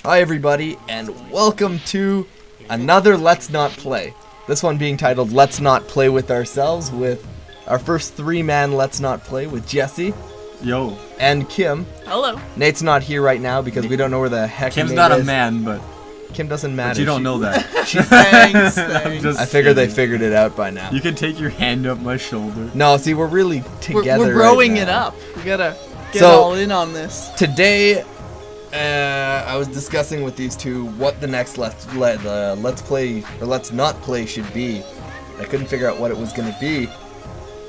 Hi everybody, and welcome to another Let's Not Play. This one being titled Let's Not Play With Ourselves, with our first three-man Let's Not Play with Jesse. Yo. And Kim. Hello. Nate's not here right now because we don't know where the heck Kim's Nate not is. a man, but Kim doesn't matter. but you don't know that. Thanks. I figured they figured it out by now. You can take your hand up my shoulder. No, see, we're really together. We're growing right it now. up. We gotta get So- all in on this. Today, I was discussing with these two what the next let's play or let's not play should be. I couldn't figure out what it was gonna be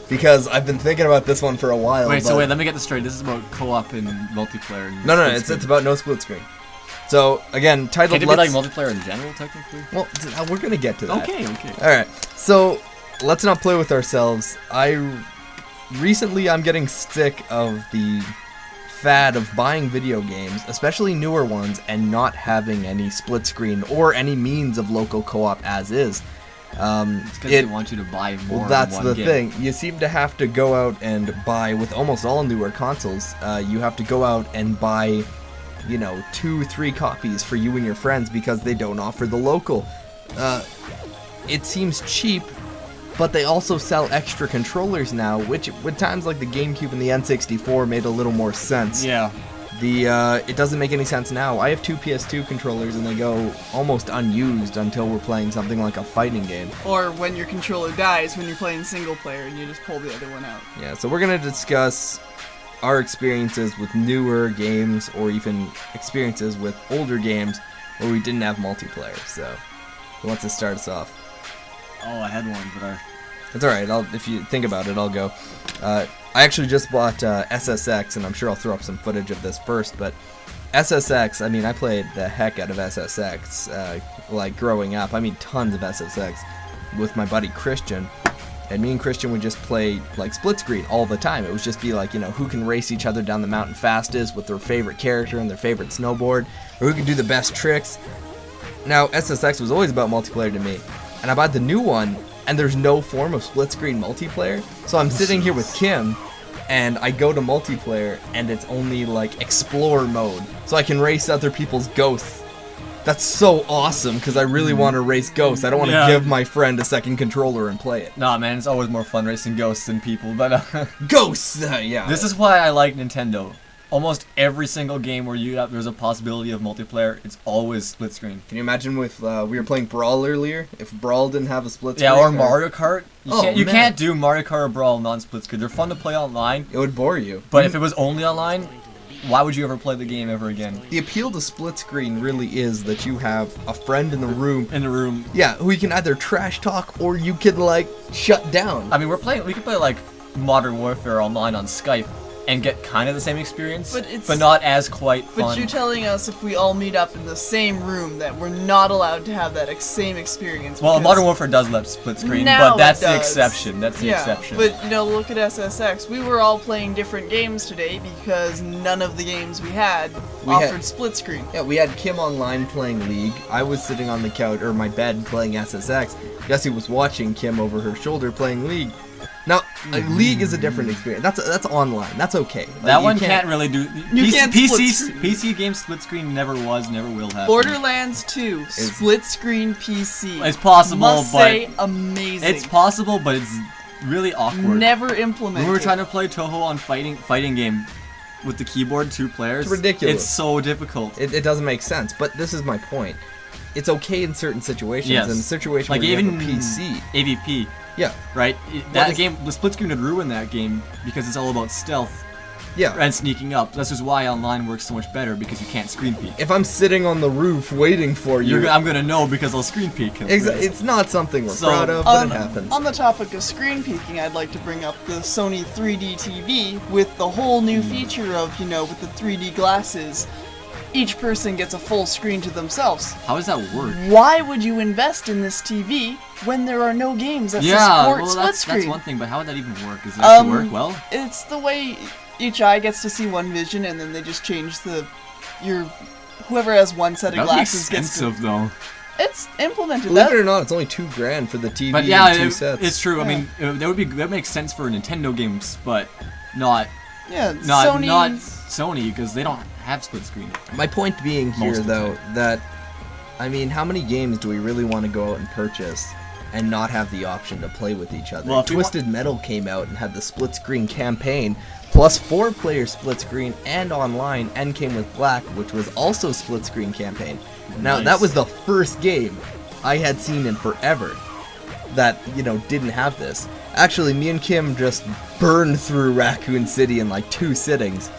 because I've been thinking about this one for a while. Wait, so but- wait, let me get this straight. This is about co-op and multiplayer. And No, split it's screen. about no split screen. So again, titled Can't it be like Let's. multiplayer in general, technically? Well, we're gonna get to that. Okay. All right. So let's not play with ourselves. Recently I'm getting sick of the fad of buying video games, especially newer ones, and not having any split screen or any means of local co-op as is. It's because they want you to buy more. Well, that's in the one game. thing. You seem to have to go out and buy, with almost all newer consoles, you have to go out and buy, 2-3 copies for you and your friends because they don't offer the local. It seems cheap, but they also sell extra controllers now, which with times like the GameCube and the N64 made a little more sense. Yeah. It doesn't make any sense now. I have two PS2 controllers and they go almost unused until we're playing something like a fighting game. Or when your controller dies when you're playing single player and you just pull the other one out. Yeah, so we're going to discuss our experiences with newer games or even experiences with older games where we didn't have multiplayer. So, who wants to start us off? Oh, I had one, but It's alright, if you think about it, I'll go. I actually just bought SSX, and I'm sure I'll throw up some footage of this first, but SSX, I played the heck out of SSX, like growing up. Tons of SSX with my buddy Christian. And me and Christian would just play like split screen all the time. It would just be like, who can race each other down the mountain fastest with their favorite character and their favorite snowboard, or who can do the best tricks. Now, SSX was always about multiplayer to me, and I bought the new one, and there's no form of split screen multiplayer. So I'm sitting here with Kim, and I go to multiplayer, and it's only like explore mode, so I can race other people's ghosts. That's so awesome, because I really want to race ghosts. I don't want to Yeah. give my friend a second controller and play it. nah, man, it's always more fun racing ghosts than people. But Ghosts! Yeah. this is why I like Nintendo. Almost every single game where there's a possibility of multiplayer, it's always split screen. Can you imagine if we were playing Brawl earlier? If Brawl didn't have a split screen? Yeah, or Mario Kart. You man. can't do Mario Kart or Brawl non-split screen. They're fun to play online, It would bore you. but if it was only online, why would you ever play the game ever again? The appeal to split screen really is that you have a friend in the room. In the room. Yeah, who you can either trash talk or you can like shut down. I mean, we could play like Modern Warfare online on Skype and get kind of the same experience, But not as quite But fun. you're telling us if we all meet up in the same room that we're not allowed to have that same experience. Well, because Modern Warfare does let split screen, now but that's it the does. exception. That's the exception. But look at SSX. We were all playing different games today because none of the games we had offered split screen. Yeah, we had Kim online playing League. I was sitting on the couch or my bed playing SSX. Jessie was watching Kim over her shoulder playing League. Now, League is a different experience. That's online. That's okay. Like, that you one can't really do. You can't split screen. PC game split screen never was, never will happen. Borderlands 2 split screen PC. It's possible, Must but say amazing. it's possible, but it's really awkward. Never implemented. When we were trying to play Toho on fighting game with the keyboard, 2 players. It's ridiculous. It's so difficult. It doesn't make sense. But this is my point. It's okay in certain situations. Yes. In the situation Like where you even have a PC. AVP, Yeah. right? Well, That game, the split screen would ruin that game because it's all about stealth Yeah. and sneaking up. That's just why online works so much better because you can't screen peek. If I'm sitting on the roof waiting for you, I'm gonna know because I'll screen peek. it's not something we're So, proud of, but it happens. On the topic of screen peeking, I'd like to bring up the Sony 3D TV with the whole new feature of, with the 3D glasses. Each person gets a full screen to themselves. How does that work? Why would you invest in this TV when there are no games that support well, split that's screen? one thing, but how would that even work? Does it actually work well? It's the way each eye gets to see one vision, and then they just change whoever has one set of That would be glasses gets to. expensive though. It's implemented. Believe That it or not, it's only $2,000 for the TV But yeah, and 2 sets. it's true. I Yeah. mean, that makes sense for Nintendo games, but not yeah, not Sony. not Sony because they don't have split screen. My point being here, Most of the though, that, I mean, how many games do we really want to go out and purchase and not have the option to play with each other? Well, if we Twisted Metal came out and had the split screen campaign, plus 4-player split screen and online, and came with Black, which was also split screen campaign. Now, Nice. that was the first game I had seen in forever that, you know, didn't have this. Actually, me and Kim just burned through Raccoon City in like 2 sittings.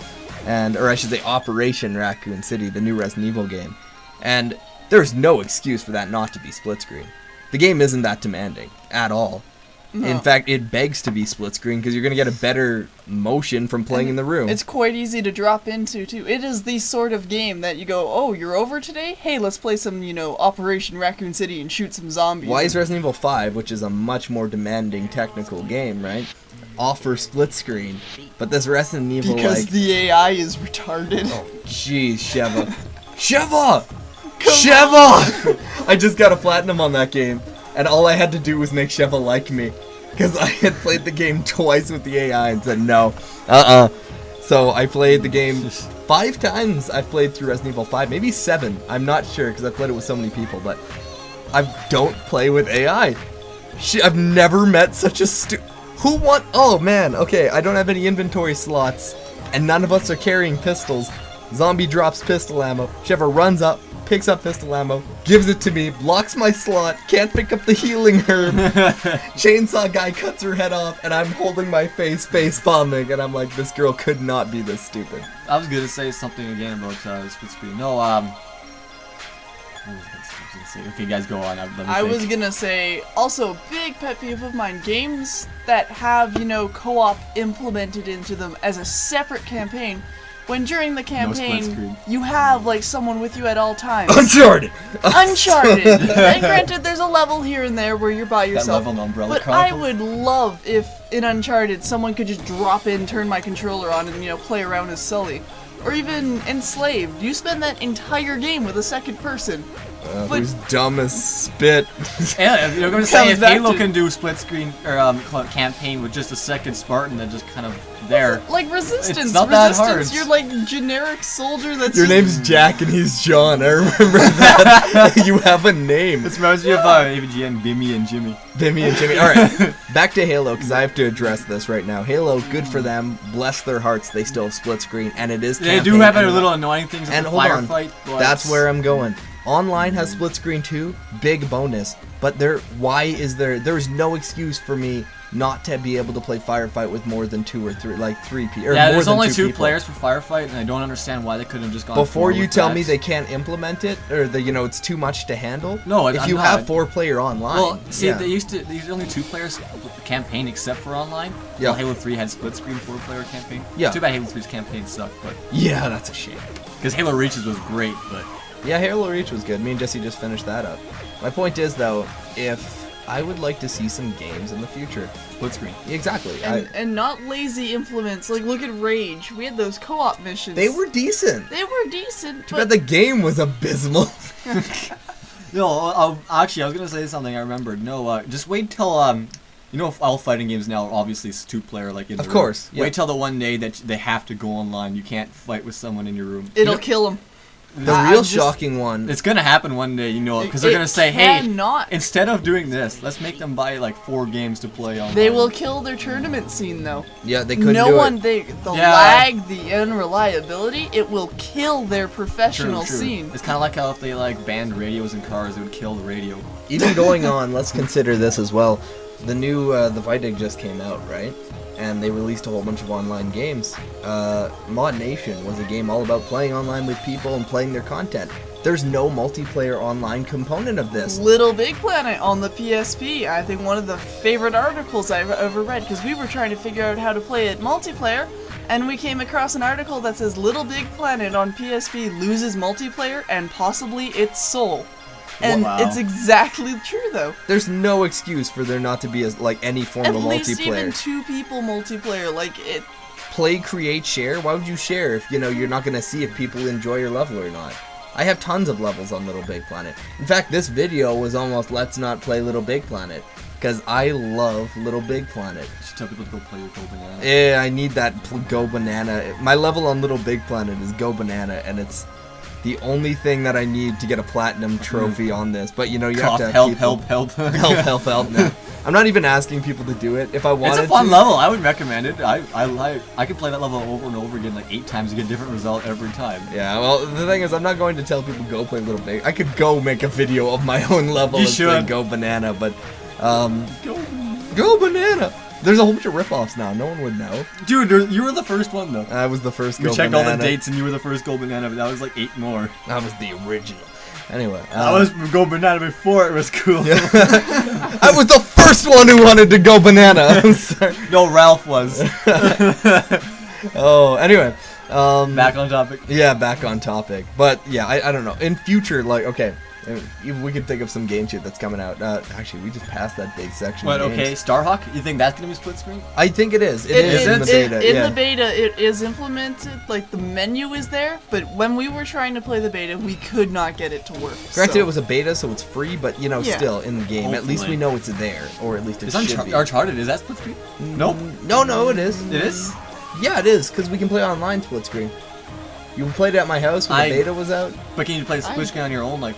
Or I should say Operation Raccoon City, the new Resident Evil game. And there's no excuse for that not to be split screen. The game isn't that demanding at all. No. In fact, it begs to be split screen because you're going to get a better motion from playing in the room. It's quite easy to drop into, too. It is the sort of game that you go, oh, you're over today? Hey, let's play some, you know, Operation Raccoon City and shoot some zombies. Why is Resident Evil 5, which is a much more demanding technical game, right, offer split screen? But this Resident Evil, Because like... the AI is retarded. Oh, jeez, Sheva. Sheva! Sheva! I just got a platinum on that game, and all I had to do was make Sheva like me. Because I had played the game twice with the AI and said no. So I played the game 5 times. I've played through Resident Evil 5, maybe 7. I'm not sure because I've played it with so many people, but I don't play with AI. I've never met such a Who want? Oh man, okay, I don't have any inventory slots, and none of us are carrying pistols. Zombie drops pistol ammo. Sheva runs up, picks up pistol ammo, gives it to me, blocks my slot, can't pick up the healing herb. Chainsaw guy cuts her head off, and I'm holding my face bombing, and I'm like, this girl could not be this stupid. I was gonna say something again about split screen. No, what was I gonna say? Okay, guys, go on. Let me I think. was gonna say, also, big pet peeve of mine, games that have, you know, co-op implemented into them as a separate campaign, when during the split campaign, screen. you have, like, someone with you at all times. Uncharted! Uncharted! And granted, there's a level here and there where you're by That yourself. level in Umbrella But I Chronicles? would love if, in Uncharted, someone could just drop in, turn my controller on, and, you know, play around as Sully. Or even Enslaved. You spend that entire game with a second person. But- Who's dumb as spit. Yeah, you're gonna say Comes if back Halo to- can do split screen or campaign with just a second Spartan that just kind of there. Like Resistance. It's not that Resistance, hard. you're like generic soldier that's Your just- name's Jack and he's John. I remember that. You have a name. This reminds me of AVG and Bimmy and Jimmy. Bimmy and Jimmy. Alright, back to Halo, because I have to address this right now. Halo, good for them. Bless their hearts, they still have split screen, and it is They do campaign have their and- little annoying things And in the hold on, firefight. But that's where I'm going. Online has split screen too, big bonus. But there's no excuse for me not to be able to play firefight with more than 2 or 3, like 3 people. yeah, more there's than only 2 2 people. players for firefight, and I don't understand why they couldn't have just gone. Before forward you with tell that. me they can't implement it, or it's too much to handle. No, if I'm you not. have 4-player online. Well, see, yeah. they used only 2 players campaign except for online. Yeah. Well, Halo 3 had split screen 4-player campaign. Yeah. Too bad Halo 3's campaign sucked, but Yeah, that's a shame. because Halo Reaches was great, but Yeah, Halo Reach was good. Me and Jesse just finished that up. My point is, though, if I would like to see some games in the future. split screen. Exactly. And not lazy implements. Like, look at Rage. We had those co-op missions. They were decent. They were decent, Too but bad the game was abysmal. No, actually, I was gonna say something. I remembered. No, just wait till you know, all fighting games now are obviously 2-player, like in Of the course, room. yeah. Wait till the one day that they have to go online. You can't fight with someone in your room. it'll kill them. The I'm real just- shocking one. It's gonna happen one day, you know, because they're gonna say, "Hey, cannot. instead of doing this, let's make them buy like 4 games to play on." They will kill their tournament scene, though. Yeah, they couldn't No do one, it. the Yeah. lag, the unreliability, it will kill their professional True. scene. It's kind of like how if they like banned radios in cars, it would kill the radio. Even going on, let's consider this as well. The new the Vidig just came out, right? And they released a whole bunch of online games. Mod Nation was a game all about playing online with people and playing their content. There's no multiplayer online component of this. Little Big Planet on the PSP. I think one of the favorite articles I've ever read, because we were trying to figure out how to play it multiplayer, and we came across an article that says Little Big Planet on PSP loses multiplayer and possibly its soul. And Wow. it's exactly true, though. There's no excuse for there not to be like any form At of least multiplayer. even 2 people multiplayer, like it. Play, create, share. Why would you share if you're not gonna see if people enjoy your level or not? I have tons of levels on Little Big Planet. In fact, this video was almost let's not play Little Big Planet because I love Little Big Planet. You should tell people to go play with Go Banana. Yeah, I need that Go Banana. My level on Little Big Planet is Go Banana, and it's the only thing that I need to get a platinum trophy on this. But you know, you Cough, have to help, people- help, help. help. No. I'm not even asking people to do it. If I wanted It's a fun to, level. I would recommend it. I could play that level over and over again like 8 times to get a different result every time. Yeah, well, the thing is, I'm not going to tell people go play Little Big. I could go make a video of my own level You and say should. Go Banana, but Go Banana. There's a whole bunch of ripoffs now. No one would know. Dude, you were the first one though. I was the first We Go checked Banana. all the dates and you were the first Go Banana, but that was like 8 more. I was the original. Anyway, I was Go Banana before it was cool. I was the first one who wanted to go banana. I'm sorry. No, Ralph was. Oh, anyway. Back on topic. Yeah, back on topic. But yeah, I don't know. In future, like, okay, we could think of some game shit that's coming out. Actually, we just passed that big section. What? of games. Okay, Starhawk. You think that's gonna be split screen? I think it is. It is in the beta. In yeah. the beta, it is implemented. Like the menu is there, but when we were trying to play the beta, we could not get it to work. Granted, so. it was a beta, so it's free, but you know, Yeah. still in the game. At least Hopefully. we know it's there, or at least it Is should be. Uncharted? Is that split screen? Nope. No, it is. It is. Yeah, it is, because we can play online split screen. You played it at my house when the beta was out. But can you play split screen on your own, like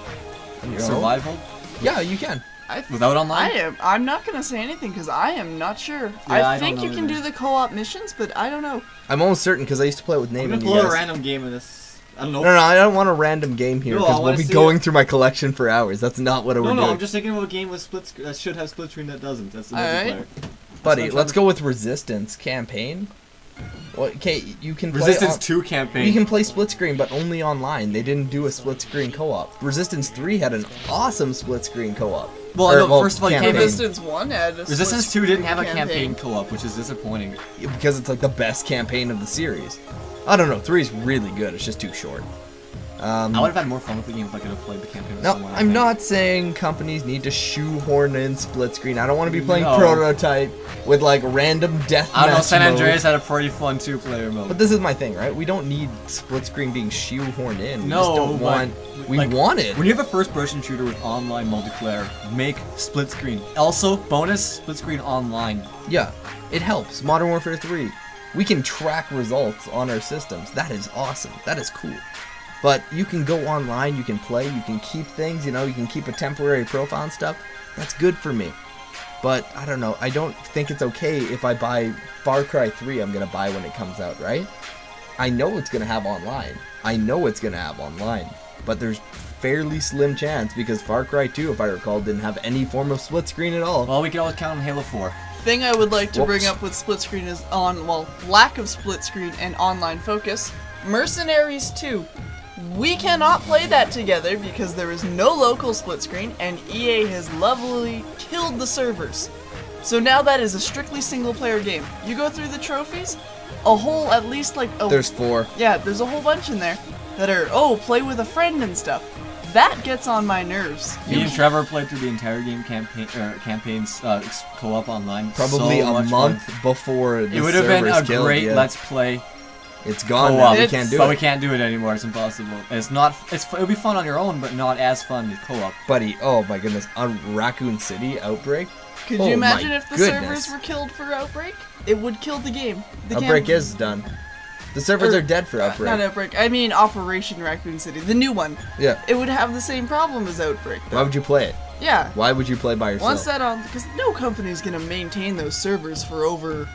On your own? survival, Yeah, you can. without online? I'm not gonna say anything because I am not sure. I I don't think know you can either. do the co-op missions, but I don't know. I'm almost certain because I used to play it with Nate I'm and gonna you pull out guys. a random game of this. I don't know. No, I don't want a random game here No, I because we'll wanna be see going it. through my collection for hours. That's not what we're No, doing. I'm just thinking of a game with split screen that should have split screen that doesn't. That's the Alright. multiplayer. Buddy, That's what I'm let's go with Resistance campaign. Well, okay, you can play Resistance on- 2 campaign. You can play split screen, but only online. They didn't do a split screen co-op. Resistance 3 had an awesome split screen co-op. Well, Or, no, first of all, you campaign. can't Resistance 1 had a Resistance split 2 didn't have a campaign. campaign co-op, which is disappointing. because it's like the best campaign of the series. I don't know. 3 is really good. It's just too short. I would have had more fun with the game if I could have played the campaign with No, someone. I I'm think. not saying companies need to shoehorn in split screen. I don't want to be playing No. Prototype with like random deathmatch. I don't know, San mode. Andreas had a pretty fun 2-player mode. But this is my thing, right? We don't need split screen being shoehorned in. We No, just don't but, want. We like, want it. When you have a first-person shooter with online multiplayer, make split screen. Also, bonus, split screen online. Yeah, it helps. Modern Warfare 3. We can track results on our systems. That is awesome. That is cool. But you can go online, you can play, you can keep things, you know, you can keep a temporary profile and stuff. That's good for me. But I don't know. I don't think it's okay if I buy Far Cry 3, I'm going to buy when it comes out, right? I know it's going to have online. I know it's going to have online. But there's fairly slim chance because Far Cry 2, if I recall, didn't have any form of split screen at all. Well, we can always count on Halo 4. Thing I would like to bring Whoops. up with split screen is lack of split screen and online focus. Mercenaries 2. We cannot play that together because there is no local split screen and EA has lovely killed the servers. So now that is a strictly single player game. You go through the trophies, a whole at least like a There's 4. yeah, there's a whole bunch in there that are play with a friend and stuff. That gets on my nerves. Me and Trevor played through the entire game campaigns co-op online. Probably so a much month fun. before the It would have been a servers killed, great yeah. Let's Play It's gone now. co-op. We can't do but it. we can't do it anymore. It's impossible. It's not. It would be fun on your own, but not as fun with co-op. Buddy, oh my goodness. On Raccoon City Outbreak? Could Oh you imagine my if the goodness. servers were killed for Outbreak? It would kill the game. The Outbreak is done. The servers Or- are dead for Outbreak. Not Outbreak. I mean Operation Raccoon City, the new one. Yeah. It would have the same problem as Outbreak. Why would you play it? Yeah. Why would you play by yourself? Once that on, because no company's gonna maintain those servers for over.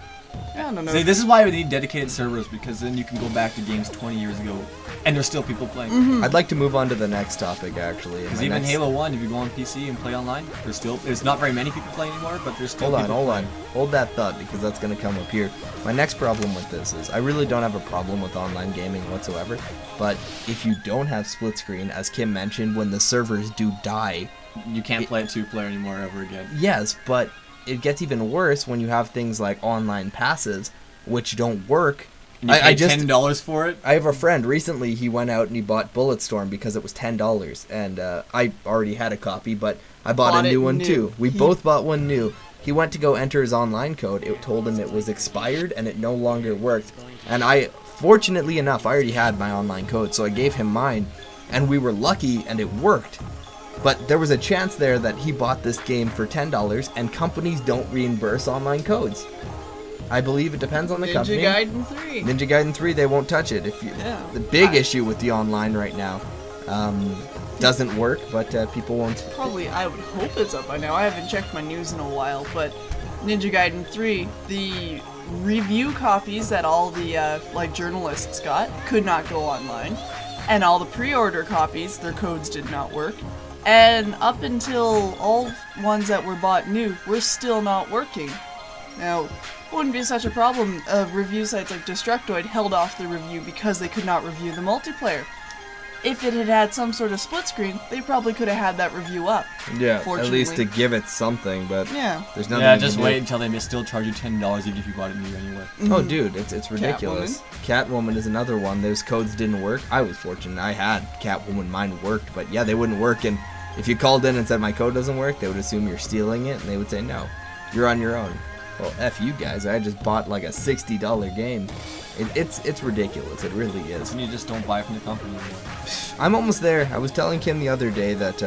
I don't know. See, this is why we need dedicated servers, because then you can go back to games 20 years ago, and there's still people playing. Mm-hmm. I'd like to move on to the next topic, actually. Because My even next- Halo 1, if you go on PC and play online, there's not very many people playing anymore, but there's still Hold on, people hold playing. on. Hold that thought, because that's going to come up here. My next problem with this is I really don't have a problem with online gaming whatsoever, but if you don't have split screen, as Kim mentioned, when the servers do die, You can't play it 2-player anymore ever again. yes, but it gets even worse when you have things like online passes, which don't work. And you I pay just $10 for it. I have a friend recently. He went out and he bought Bulletstorm because it was $10, and I already had a copy, but I bought Bought a it new one new. too. We He- both bought one new. He went to go enter his online code. It told him it was expired and it no longer worked. And fortunately enough, I already had my online code, so I gave him mine, and we were lucky and it worked. But there was a chance there that he bought this game for $10, and companies don't reimburse online codes. I believe it depends on the company. Ninja Gaiden 3. Ninja Gaiden 3, they won't touch it. Yeah. The big issue with the online right now doesn't work, but people won't. Probably, I would hope it's up by now. I haven't checked my news in a while, but Ninja Gaiden 3, the review copies that all the journalists got could not go online, and all the pre-order copies, their codes did not work, and up until all ones that were bought new were still not working. Now, it wouldn't be such a problem if review sites like Destructoid held off the review because they could not review the multiplayer. If it had had some sort of split screen, they probably could have had that review up. Yeah, at Fortunately. least to give it something, but Yeah. there's nothing. Yeah, you just can wait do. until they may still charge you $10 even if you bought it new anyway. Oh, dude, it's ridiculous. Catwoman is another one. Those codes didn't work. I was fortunate. I had Catwoman. Mine worked, but yeah, they wouldn't work. And if you called in and said my code doesn't work, they would assume you're stealing it, and they would say, no, you're on your own. Well, F you guys. I just bought like a $60 game. It's ridiculous. It really is. And you just don't buy from the company anymore. I'm almost there. I was telling Kim the other day that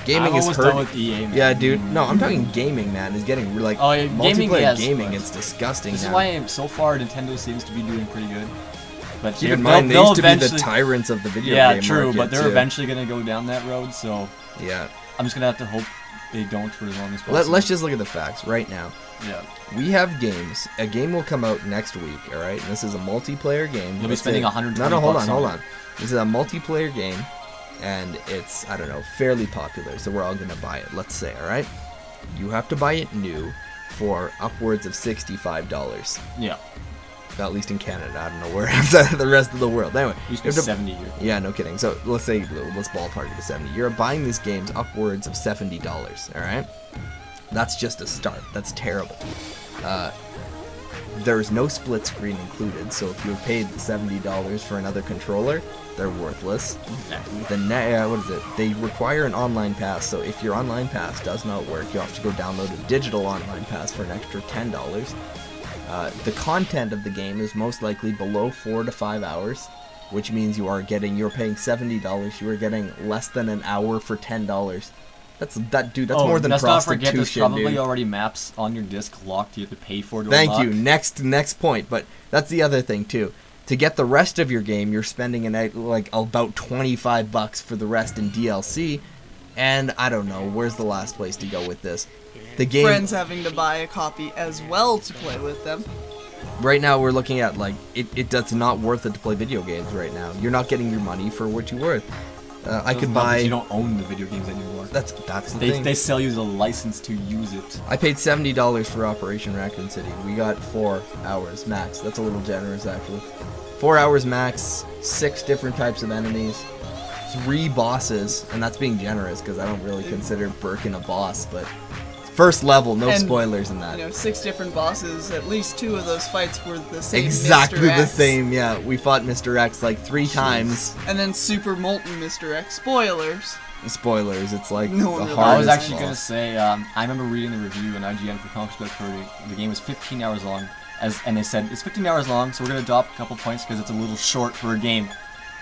gaming I'm is almost hurting. done with EA, man. Yeah, dude. No, I'm talking gaming, man. Is getting like Oh, yeah, gaming, multiplayer yes, gaming. but It's disgusting This now. is why so far Nintendo seems to be doing pretty good. But Keep they're- in mind, they they'll used to be the eventually- tyrants of the video Yeah, game true, market, but they're too. eventually gonna go down that road. So Yeah. I'm just gonna have to hope they don't for as long as possible. Let's just look at the facts right now. Yeah. We have games. A game will come out next week, all right? And this is a multiplayer game. You'll be Let's spending say- 120 No, hold bucks on, hold on on. This is a multiplayer game, and it's, I don't know, fairly popular, so we're all going to buy it, let's say, all right? You have to buy it new for upwards of $65. Yeah. At least in Canada. I don't know where outside of the rest of the world. Anyway, Used you to have be 70 here. Yeah, no kidding. So let's ballpark it to 70. You're buying these games upwards of $70, all right? That's just a start. That's terrible. There's no split screen included, so if you paid the $70 for another controller, they're worthless. What is it? They require an online pass, so if your online pass does not work, you have to go download a digital online pass for an extra $10. The content of the game is most likely below 4 to 5 hours, which means you're paying $70, you are getting less than an hour for $10. That's more than let's not forget prostitution, there's probably dude. already maps on your disc locked you have to pay for to Thank unlock. you. Next point, but that's the other thing too. To get the rest of your game, you're spending like about $25 for the rest in DLC, and I don't know where's the last place to go with this. The game Friends having to buy a copy as well to play with them. right now we're looking at like it's not worth it to play video games right now. You're not getting your money for what you're worth. I could Not that buy. You don't own the video games anymore. That's the They, thing. they sell you the license to use it. I paid $70 for Operation Raccoon City. We got 4 hours max. That's a little generous, actually. 4 hours max, 6 different types of enemies, 3 bosses, and that's being generous because I don't really consider Birkin a boss, but first level, no And, spoilers in that. 6 different bosses. At least 2 of those fights were the same. Exactly Mr. the X. same, yeah. We fought Mr. X like 3 times. And then Super Molten Mr. X. Spoilers. Spoilers, it's like No one the really- I was hardest actually going to boss. say, I remember reading the review on IGN for Comic Book 30. The game was 15 hours long, and they said, it's 15 hours long, so we're going to drop a couple points because it's a little short for a game.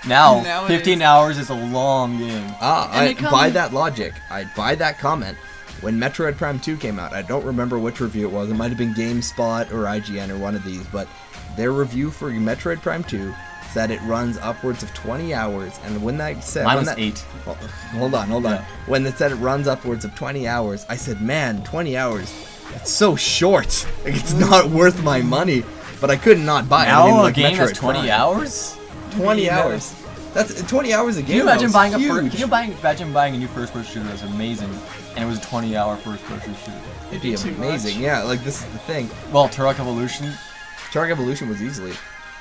Now Now it 15 is. hours is a long game. And it By comes- that logic, I'd buy that comment. When Metroid Prime 2 came out, I don't remember which review it was. It might have been GameSpot or IGN or one of these, but their review for Metroid Prime 2 said it runs upwards of 20 hours, and when that said... Mine when was that, 8. Oh, hold on. Yeah. When it said it runs upwards of 20 hours, I said, man, 20 hours, it's so short. Like, it's not worth my money, but I could not buy it. I Now mean, a like game has Metroid 20 Prime. hours? 20 Yeah. hours. That's 20 hours a game. Can you imagine though. buying It's a huge. imagine buying a new first-person shooter that's amazing, and it was a 20-hour first-person shooter? It'd be Too amazing. much. Yeah, like this is the thing. Well, Turok Evolution. Turok Evolution was easily.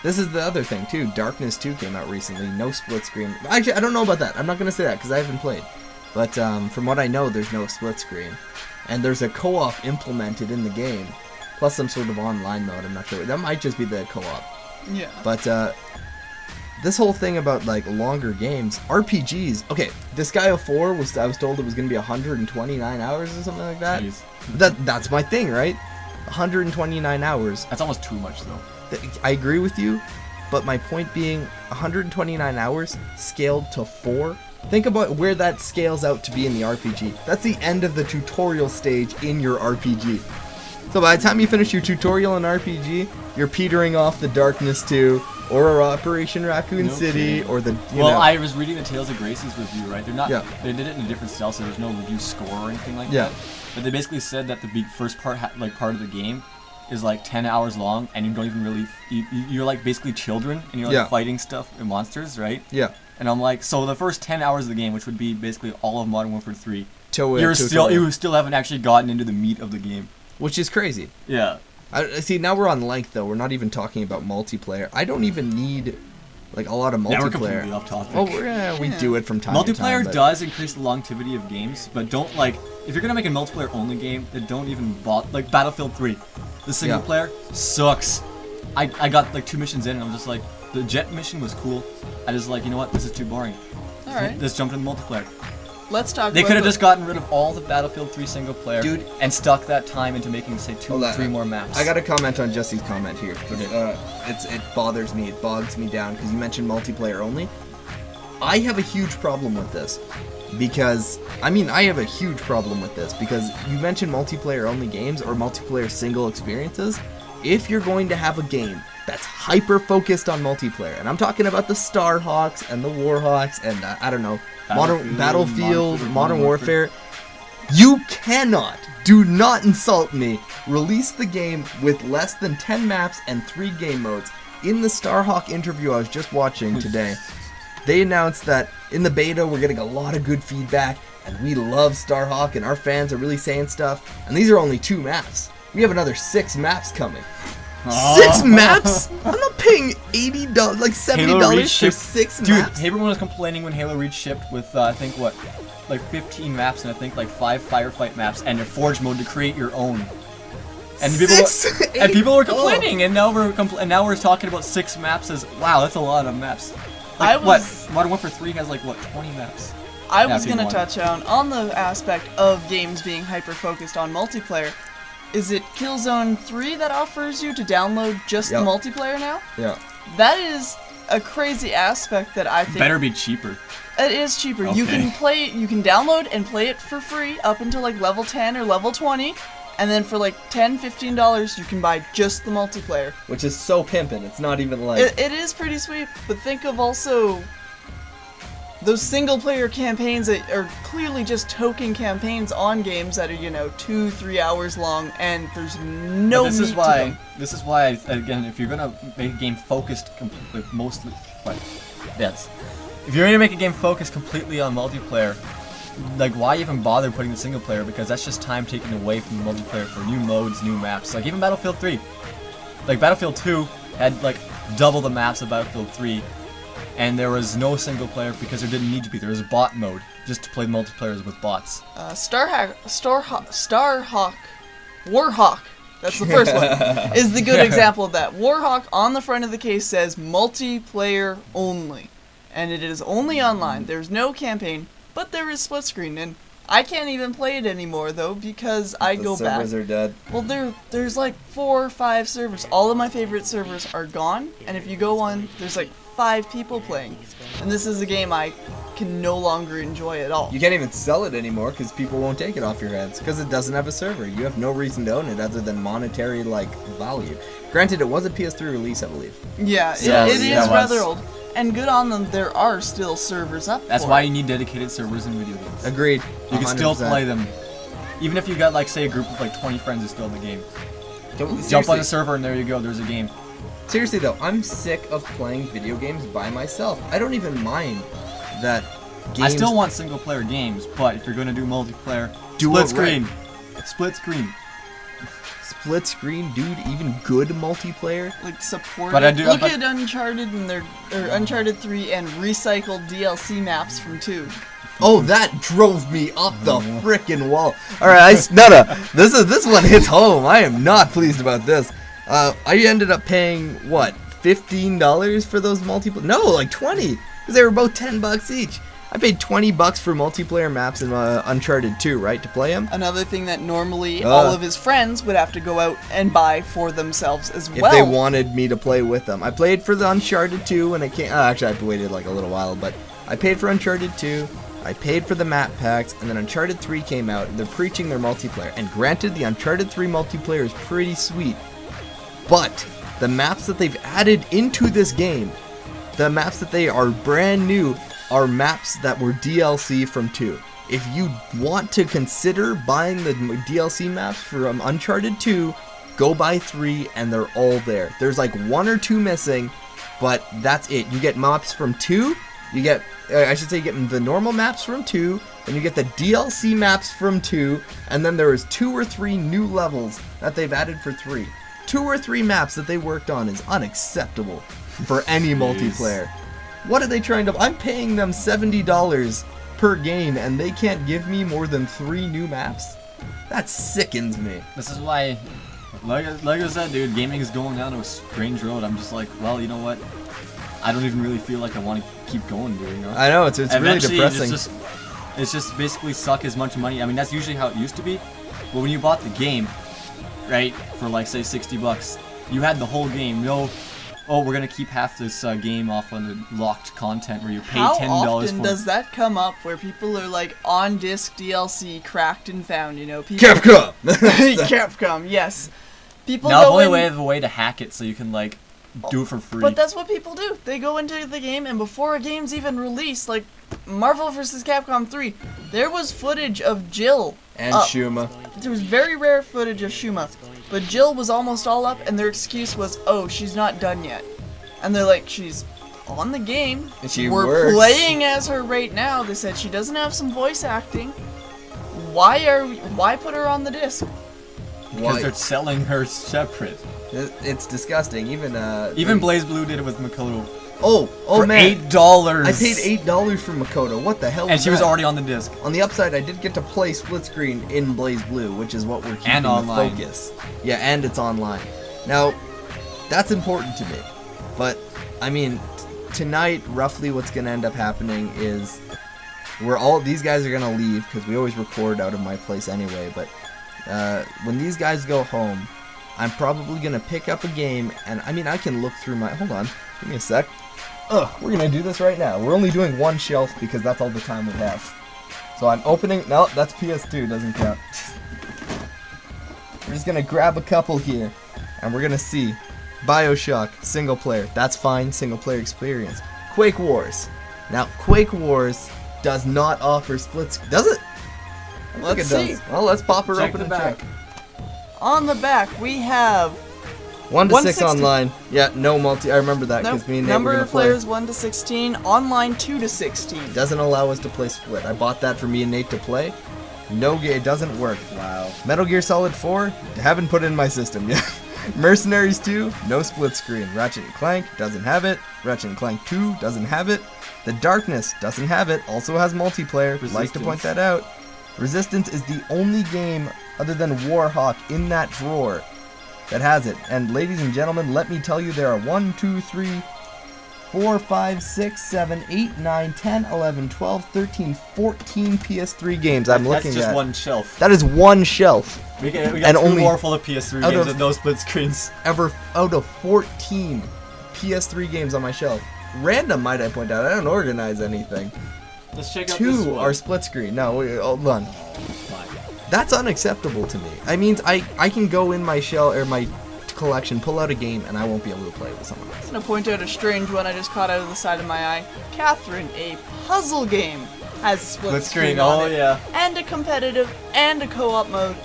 This is the other thing too. Darkness 2 came out recently. No split screen. Actually, I don't know about that. I'm not gonna say that because I haven't played. But from what I know, there's no split screen, and there's a co-op implemented in the game, plus some sort of online mode. I'm not sure. That might just be the co-op. Yeah. But this whole thing about like longer games, RPGs. Okay, Disgaea 4 I was told it was gonna be 129 hours or something like that. Jeez. That's my thing, right? 129 hours. That's almost too much, though. I agree with you, but my point being 129 hours scaled to 4 Think about where that scales out to be in the RPG. That's the end of the tutorial stage in your RPG. So by the time you finish your tutorial in RPG, you're petering off the Darkness 2, or Operation Raccoon No City, kidding. or the, Well, I was reading the Tales of Grace's review, right? They're not. Yeah. They did it in a different style, so there's no review score or anything like Yeah. that. But they basically said that the first part, part of the game, is like 10 hours long, and you don't even really. You're like basically children, and you're like Yeah. fighting stuff and monsters, right? Yeah. And I'm like, so the first 10 hours of the game, which would be basically all of Modern Warfare 3, Tutorial. you still haven't actually gotten into the meat of the game. Which is crazy. Yeah. I see, now we're on length, though. We're not even talking about multiplayer. I don't even need, like, a lot of Now we're completely multiplayer. off topic. Well, we do it from time to time. Multiplayer but- does increase the longevity of games, but don't like if you're gonna make a multiplayer only game, then don't even like Battlefield 3. The single Yeah. player sucks. I got like 2 missions in and I'm just like the jet mission was cool. I just like, you know what, this is too boring. All right, Let's jump into multiplayer. let's talk. They about could have the- just gotten rid of all the Battlefield 3 single player Dude. and stuck that time into making say 2 Hold or on. 3 more maps. I gotta comment on Jesse's comment here. 'Cause, Okay. it bothers me. It bogs me down because you mentioned multiplayer only. I have a huge problem with this because I have a huge problem with this because you mentioned multiplayer only games or multiplayer single experiences. If you're going to have a game that's hyper focused on multiplayer, and I'm talking about the Starhawks and the Warhawks and I don't know, Battlefield, Modern Warfare. You do not insult me, release the game with less than 10 maps and 3 game modes. In the Starhawk interview I was just watching today, they announced that in the beta we're getting a lot of good feedback, and we love Starhawk, and our fans are really saying stuff, and these are only 2 maps. We have another 6 maps coming. 6 maps? I'm not paying $80, like Halo $70 Reach for shipped- 6 Dude, maps. everyone was complaining when Halo Reach shipped with I think what, like 15 maps and I think like 5 firefight maps and a forge mode to create your own. And people were complaining, and now we're talking about 6 maps as wow, that's a lot of maps. Like, Modern Warfare 3 has like what 20 maps. I Yeah, was if you gonna want. touch on the aspect of games being hyper focused on multiplayer. Is it Killzone 3 that offers you to download just Yep. the multiplayer now? Yeah. That is a crazy aspect that I think Better be cheaper. it is cheaper. You Okay. can download and play it for free up until like level 10 or level 20, and then for like $10-15 you can buy just the multiplayer. Which is so pimpin'. It's not even like... It is pretty sweet, but think of also those single player campaigns that are clearly just token campaigns on games that are 2-3 hours long, and there's no But meat to them. This is why again, if you're gonna make a game focused completely, mostly, yes, if you're gonna make a game focused completely on multiplayer, like why even bother putting the single player? Because that's just time taken away from the multiplayer for new modes, new maps. Like even Battlefield 3, like Battlefield 2 had like double the maps of Battlefield 3. And there was no single player because there didn't need to be. There was a bot mode just to play multiplayer with bots. Starhawk, Warhawk, that's the first one, is the good example of that. Warhawk on the front of the case says multiplayer only, and it is only online. There's no campaign, but there is split screen, and I can't even play it anymore though because I the go back. servers are dead. Well, there's like 4 or 5 servers. All of my favorite servers are gone, and if you go on, there's like 5 people playing, and this is a game I can no longer enjoy at all. You can't even sell it anymore because people won't take it off your hands because it doesn't have a server. You have no reason to own it other than monetary value. Granted, it was a PS3 release, I believe. Yeah, Yes, it is yeah, it was. rather old, and good on them. There are still servers up. That's for why it. you need dedicated servers in video games. Agreed. You can still 100%. play them. Even if you got like say a group of like 20 friends who still have the game. Jump on Seriously, the server and there you go, there's a game. seriously though, I'm sick of playing video games by myself. I don't even mind that games... I still want single player games, but if you're gonna do multiplayer, Do split it screen. Split screen. split screen, dude, even good multiplayer. like support. But I do- Look but- at Uncharted and Uncharted 3 and recycled DLC maps from 2. Oh, that drove me up the frickin' wall. All right, no, this one hits home. I am not pleased about this. I ended up paying what, $15 for those multiplayer? No, like 20, because they were both $10 each. I paid $20 for multiplayer maps in Uncharted 2, right, to play them. Another thing that normally all of his friends would have to go out and buy for themselves as If well. they wanted me to play with them. I played for the Uncharted 2 when it came. Actually, I waited like a little while, but I paid for Uncharted 2, I paid for the map packs, and then Uncharted 3 came out, and they're preaching their multiplayer. And granted, the Uncharted 3 multiplayer is pretty sweet, but the maps that they've added into this game, the maps that they are brand new, are maps that were DLC from 2. If you want to consider buying the DLC maps from Uncharted 2, go buy 3, and they're all there. There's like 1 or 2 missing, but that's it. You get maps from 2, you get, I should say, you get the normal maps from 2, then you get the DLC maps from 2, and then there is 2 or 3 new levels that they've added for 3. 2 or 3 maps that they worked on is unacceptable for any multiplayer. What are they trying to... I'm paying them $70 per game, and they can't give me more than 3 new maps? That sickens me. This is why, like I said, dude, gaming is going down a strange road. I'm just like, well, you know what? I don't even really feel like I want to keep going, dude, you know? I know, it's really Eventually, depressing. It's just basically suck as much money. I mean, that's usually how it used to be. But when you bought the game, right, for like, say, $60, you had the whole game. No, oh, we're going to keep half this game off on the locked content where you pay $10 How often for does that come up where people are like on disc DLC cracked and found, you know? People Capcom! Capcom, yes. People Now, the go only in, way of a way to hack it so you can, like, do it for free. but that's what people do. They go into the game, and before a game's even released, like Marvel vs. Capcom 3, there was footage of Jill. And up. Shuma. There was very rare footage of Shuma, but Jill was almost all up, and their excuse was, oh, she's not done yet. And they're like, she's on the game. She We're works. playing as her right now. They said she doesn't have some voice acting. Why put her on the disc? because Why? they're selling her separate. It's disgusting. Even Blaze Blue did it with Makoto. oh For man, $8. I paid $8 for Makoto. What the hell? And she was that? already on the disc. On the upside, I did get to play split screen in Blaze Blue, which is what we're keeping And the online. focus. Yeah, and it's online. Now, that's important to me. But I mean, tonight, roughly, what's gonna end up happening is these guys are gonna leave because we always record out of my place anyway. But when these guys go home, I'm probably gonna pick up a game, and I mean, I can look through my. Hold on, give me a sec. We're gonna do this right now. We're only doing one shelf because that's all the time we have. So I'm opening. No, that's PS2. Doesn't count. We're just gonna grab a couple here, and we're gonna see. BioShock single player. That's fine. Single player experience. Quake Wars. Now, Quake Wars does not offer split screen. Does it? I think Let's it does. see. Well, let's pop her Check open the and back. check. On the back, we have 1 to 6 160. online. Yeah, no multi. I remember that because me and Nate were number gonna of play. players 1 to 16, online 2 to 16. Doesn't allow us to play split. I bought that for me and Nate to play. No, it doesn't work. Wow. Metal Gear Solid 4, haven't put it in my system yet. Mercenaries 2, no split screen. Ratchet & Clank doesn't have it. Ratchet & Clank 2 doesn't have it. The Darkness doesn't have it. Also has multiplayer. Like to point Resistance. that out. Resistance is the only game other than Warhawk in that drawer that has it. And ladies and gentlemen, let me tell you, there are 1, 2, 3, 4, 5, 6, 7, 8, 9, 10, 11, 12, 13, 14 PS3 games I'm looking That's just at. one shelf. That is one shelf. We got and two only more full of PS3 out games of- with no split screens. Ever out of 14 PS3 games on my shelf. Random, might I point out. I don't organize anything. Let's check out this 2 one. are split screen. No, wait, hold on. That's unacceptable to me. I mean, I can go in my shell or my collection, pull out a game, and I won't be able to play it with someone else. I'm gonna point out a strange one I just caught out of the side of my eye. Catherine, a puzzle game, has split screen on Oh it, yeah. and a competitive and a co-op mode.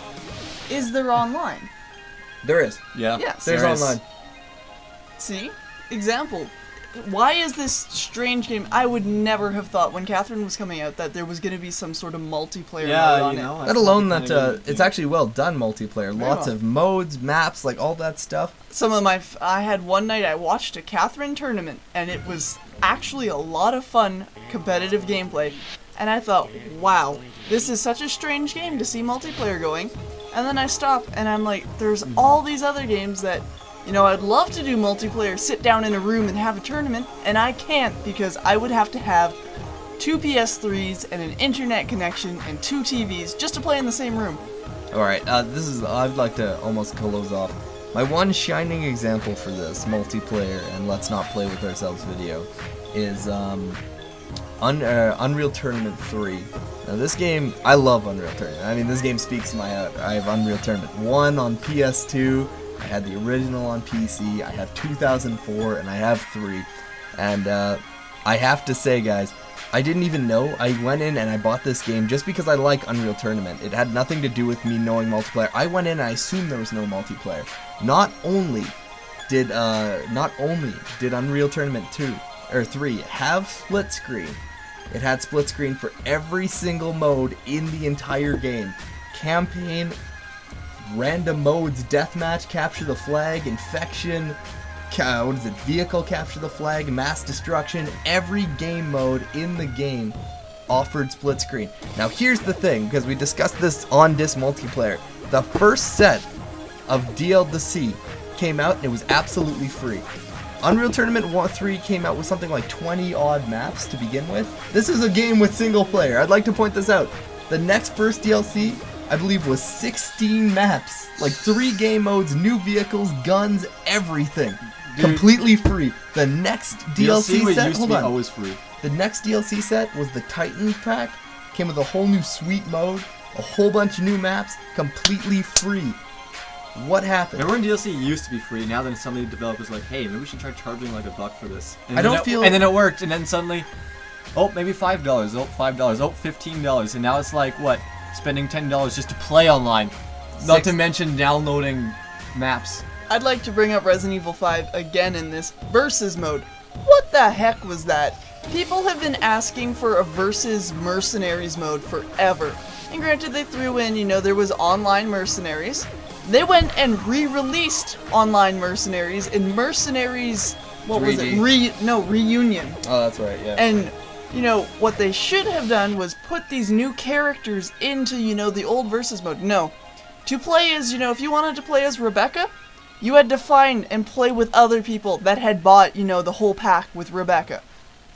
Is there online? There is. Yeah. Yes. There's there is. online. See? Example. Why is this strange game? I would never have thought when Catherine was coming out that there was going to be some sort of multiplayer mode Yeah, on you it. know. Let that's alone not the that kind of game it's you- actually well done multiplayer. Very Lots well. of modes, maps, like all that stuff. Some of my, I had one night I watched a Catherine tournament, and it was actually a lot of fun competitive gameplay. And I thought, wow, this is such a strange game to see multiplayer going. And then I stopped, and I'm like, there's all these other games that, you know, I'd love to do multiplayer, sit down in a room and have a tournament, and I can't because I would have to have 2 PS3s and an internet connection and 2 TVs just to play in the same room. All right, I'd like to almost close off. My one shining example for this multiplayer and let's not play with ourselves video is Unreal Tournament 3. Now this game, I love Unreal Tournament. I mean, this game speaks to my heart. I have Unreal Tournament 1 on PS2, I had the original on PC, I have 2004, and I have 3. And I have to say, guys, I didn't even know. I went in and I bought this game just because I like Unreal Tournament. It had nothing to do with me knowing multiplayer. I went in and I assumed there was no multiplayer. Not only did Unreal Tournament 2 or 3 have split screen, it had split screen for every single mode in the entire game. Campaign, random modes, deathmatch, capture the flag, infection, vehicle capture the flag, mass destruction. Every game mode in the game offered split screen. Now here's the thing, because we discussed this on Disc Multiplayer. The first set of DLC came out and it was absolutely free. Unreal Tournament 3 came out with something like 20 odd maps to begin with. This is a game with single player. I'd like to point this out. The next first DLC, I believe, was 16 maps, like 3 game modes, new vehicles, guns, everything. Dude. Completely free. The next DLC set, used to hold be on. always free. The next DLC set was the Titan pack. Came with a whole new sweet mode, a whole bunch of new maps, completely free. What happened? Remember when DLC used to be free? Now then some of the developers are like, hey, maybe we should try charging like $1 for this. And I then don't feel- And then it worked, and then suddenly, oh, maybe $5. Oh, $5. Oh, $15. And now it's like, what? Spending $10 just to play online. Not to mention downloading maps. I'd like to bring up Resident Evil 5 again in this versus mode. What the heck was that? People have been asking for a versus mercenaries mode forever. And granted, they threw in, you know, there was online mercenaries. They went and re-released online mercenaries in Mercenaries, what was it? 3D. Reunion. Oh, that's right, yeah. And, you know, what they should have done was put these new characters into, you know, the old versus mode. No. To play as, you know, if you wanted to play as Rebecca, you had to find and play with other people that had bought, you know, the whole pack with Rebecca.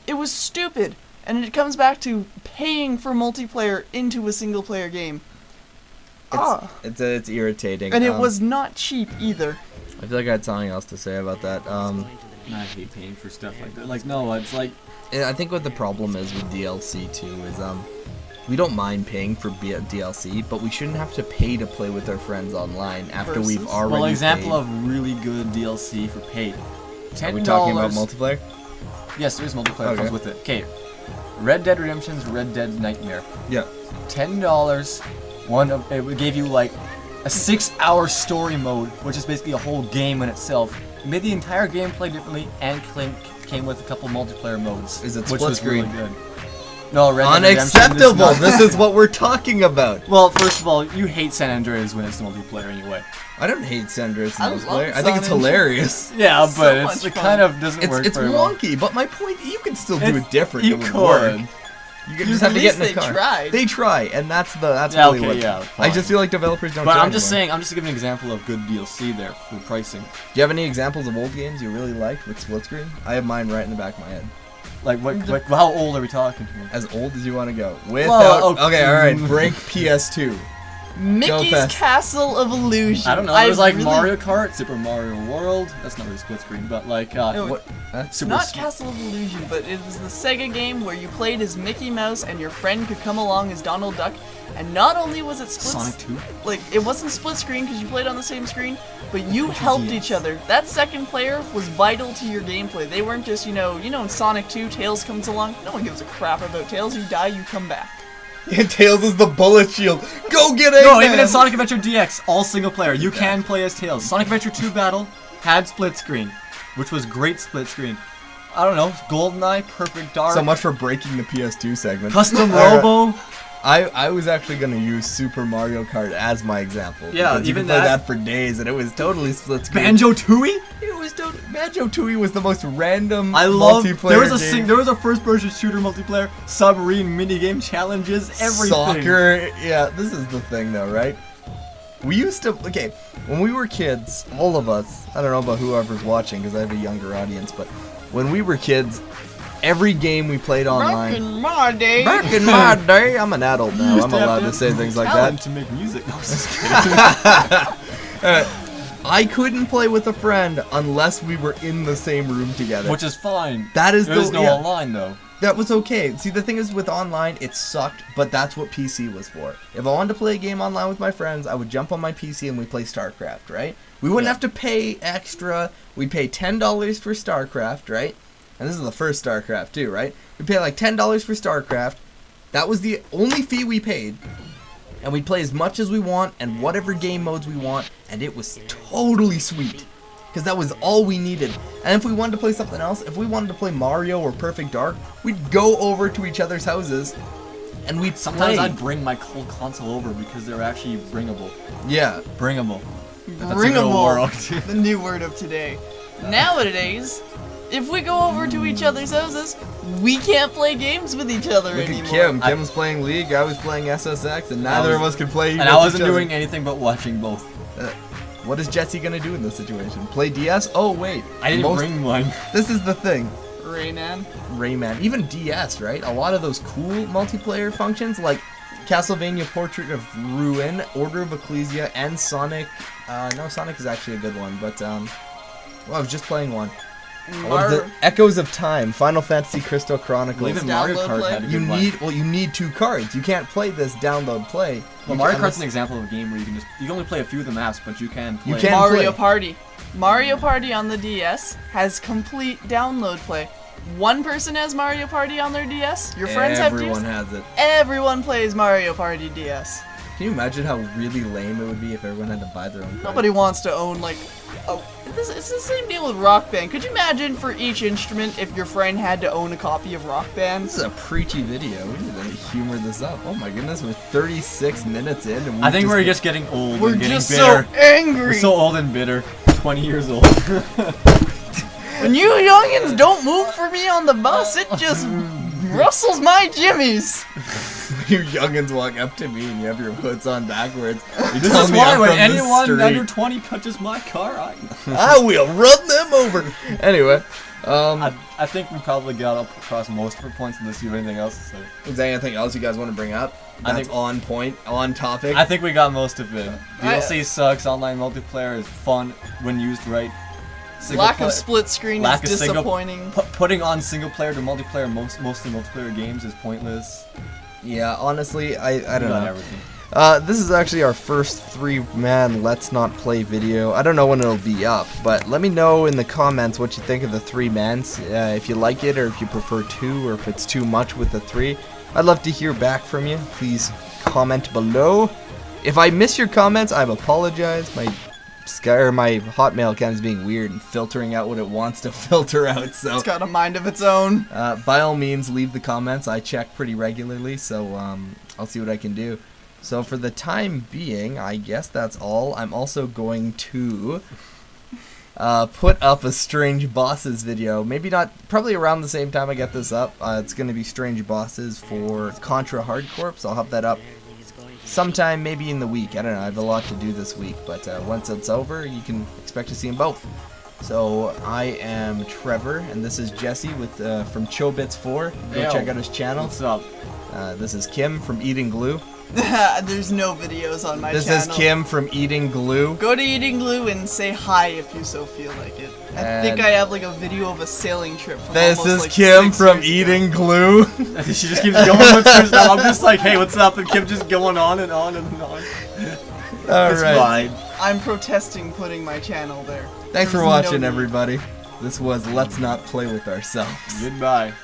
It was stupid. And it comes back to paying for multiplayer into a single player game. It's irritating. And it was not cheap either. I feel like I had something else to say about that. I hate paying for stuff like that. Like, no, it's like... I think what the problem is with DLC too is we don't mind paying for DLC, but we shouldn't have to pay to play with our friends online after we've Versus? already Well, example paid. of really good DLC for paid. $10. Are we talking about multiplayer? Yes, there is multiplayer Okay. comes with it. Okay, Red Dead Redemption's Red Dead Nightmare. Yeah. $10. It gave you like a 6-hour story mode, which is basically a whole game in itself. It made the entire game play differently, and came with a couple multiplayer modes. Is it which split was screen? really good. No, Red Dead Redemption is Unacceptable! not- This is what we're talking about. Well, first of all, you hate San Andreas when it's multiplayer anyway. I don't hate San Andreas I love multiplayer. I think it's San Andreas. hilarious. Yeah, So but much it fun. kind of doesn't work It's very well. wonky, but my point, you can still do It's- it different. You it would could. work. You just have to get in the At least car. they tried. They try, and that's Yeah, really okay, what. yeah, I fine. just feel like developers don't. But try I'm just anymore. saying, I'm just giving an example of good DLC there for pricing. Do you have any examples of old games you really liked with split screen? I have mine right in the back of my head. Like, how old are we talking here? As old as you want to go. Without. Well, okay, all right. Break PS2. Mickey's fast. Castle of Illusion. I don't know. There's like really- Mario Kart, Super Mario World. That's not really split screen, but like No, What? Super. Not Castle of Illusion, but it was the Sega game where you played as Mickey Mouse and your friend could come along as Donald Duck. And not only was it split, Sonic 2. like it wasn't split screen because you played on the same screen, but you helped each other. That second player was vital to your gameplay. They weren't just, you know, in Sonic 2, Tails comes along. No one gives a crap about Tails. You die, you come back. Tails is the bullet shield. Go get it. No, even in Sonic Adventure DX, all single player, you can play as Tails. Sonic Adventure 2 Battle had split screen, which was great split screen. I don't know, GoldenEye, Perfect Dark, So much for breaking the PS2 segment. Custom Alright. Robo. I was actually gonna use Super Mario Kart as my example. Yeah, because you even could play that- that for days, and it was totally split screen. Banjo-Tooie? It was totally. Banjo-Tooie was the most random I love. multiplayer There was a first-person shooter multiplayer, submarine minigame challenges, everything. Soccer. Yeah, this is the thing though, right? We used to. Okay, when we were kids, all of us. I don't know about whoever's watching because I have a younger audience, but when we were kids, every game we played online. Back in my day. Back in my day, I'm an adult You now. used I'm to have allowed to to say things like talent that. to make music. No, I was just kidding. I couldn't play with a friend unless we were in the same room together. Which is fine. That is There's the no yeah. online though. that was okay. See, the thing is with online, it sucked, but that's what PC was for. If I wanted to play a game online with my friends, I would jump on my PC and we'd play StarCraft, right? We wouldn't have to pay extra. We'd pay $10 for StarCraft, right? And this is the first StarCraft too, right? We'd pay like $10 for StarCraft. That was the only fee we paid. And we'd play as much as we want and whatever game modes we want, and it was totally sweet. Because that was all we needed. And if we wanted to play something else, if we wanted to play Mario or Perfect Dark, we'd go over to each other's houses and we'd Sometimes play. I'd bring my whole console over because they're actually bringable. Yeah. Bringable. That's a real Bringable, word. the new word of today. Nowadays, if we go over to each other's houses, we can't play games with each other Look anymore. at Kim. Kim was playing League, I was playing SSX, and neither of us could play And with I wasn't each other. doing anything but watching both. What is Jesse gonna do in this situation? Play DS? Oh wait. I didn't bring one. This is the thing. Rayman. Rayman, even DS, right? A lot of those cool multiplayer functions like Castlevania Portrait of Ruin, Order of Ecclesia, and Sonic. No, Sonic is actually a good one, but well, I was just playing one. What is it? Echoes of Time, Final Fantasy Crystal Chronicles. Even Mario Download Kart play? had a You good one. need 2 cards. You can't play this download play. Well, You Mario can- Kart's an example of a game where you can only play a few of the maps, but you can play. You can Mario play. Party. Mario Party on the DS has complete download play. One person has Mario Party on their DS. Your friends Everyone have DS. has it. Everyone plays Mario Party DS. Can you imagine how really lame it would be if everyone had to buy their own card? Nobody wants to own like. Oh, it's the same deal with Rock Band. Could you imagine for each instrument if your friend had to own a copy of Rock Band? This is a preachy video. We need to humor this up. Oh my goodness, we're 36 minutes in, and I think we're just getting old. We're and getting just bitter. so angry. We're so old and bitter. 20 years old. When you youngins don't move for me on the bus, it just rustles my jimmies. you youngins walk up to me and you have your hoods on backwards. You This tell is me why I'm when from the anyone street. under 20 touches my car, I will run them over. Anyway, I think we probably got up across most of our points unless you have anything else to say. is there anything else you guys want to bring up? I That's think- on point, on topic. I think we got most of it. I- DLC sucks. Online multiplayer is fun when used right. Single Lack play- of split screen lack is of single- disappointing. Putting on single player to multiplayer, mostly multiplayer games is pointless. yeah, honestly, I don't Not know. everything. This is actually our first 3-man Let's Not Play video. I don't know when it'll be up, but let me know in the comments what you think of the 3-mans. If you like it, or if you prefer 2, or if it's too much with the 3. I'd love to hear back from you. Please comment below. If I miss your comments, I apologize. My Hotmail account is being weird and filtering out what it wants to filter out, so It's got a mind of its own. by all means, leave the comments. I check pretty regularly, so I'll see what I can do. So for the time being, I guess that's all. I'm also going to put up a Strange Bosses video. Maybe not, probably around the same time I get this up. It's going to be Strange Bosses for Contra Hard Corps. I'll have that up sometime maybe in the week. I don't know, I have a lot to do this week, but once it's over, you can expect to see them both. So I am Trevor, and this is Jesse with from Chobits4. Go Yo. check out his channel. What's up? This is Kim from Eating Glue. There's no videos on my This channel. is Kim from Eating Glue. Go to Eating Glue and say hi if you so feel like it. I think And- I have like a video of a sailing trip. From This almost, is like, Kim 6 from years ago. Eating Glue. She just keeps going with her stuff. I'm just like, hey, what's up? And Kim just going on and on and on. All It's right. fine. I'm protesting putting my channel there. Thanks for There's no watching, need. everybody. This was Let's Not Play With Ourselves. Goodbye.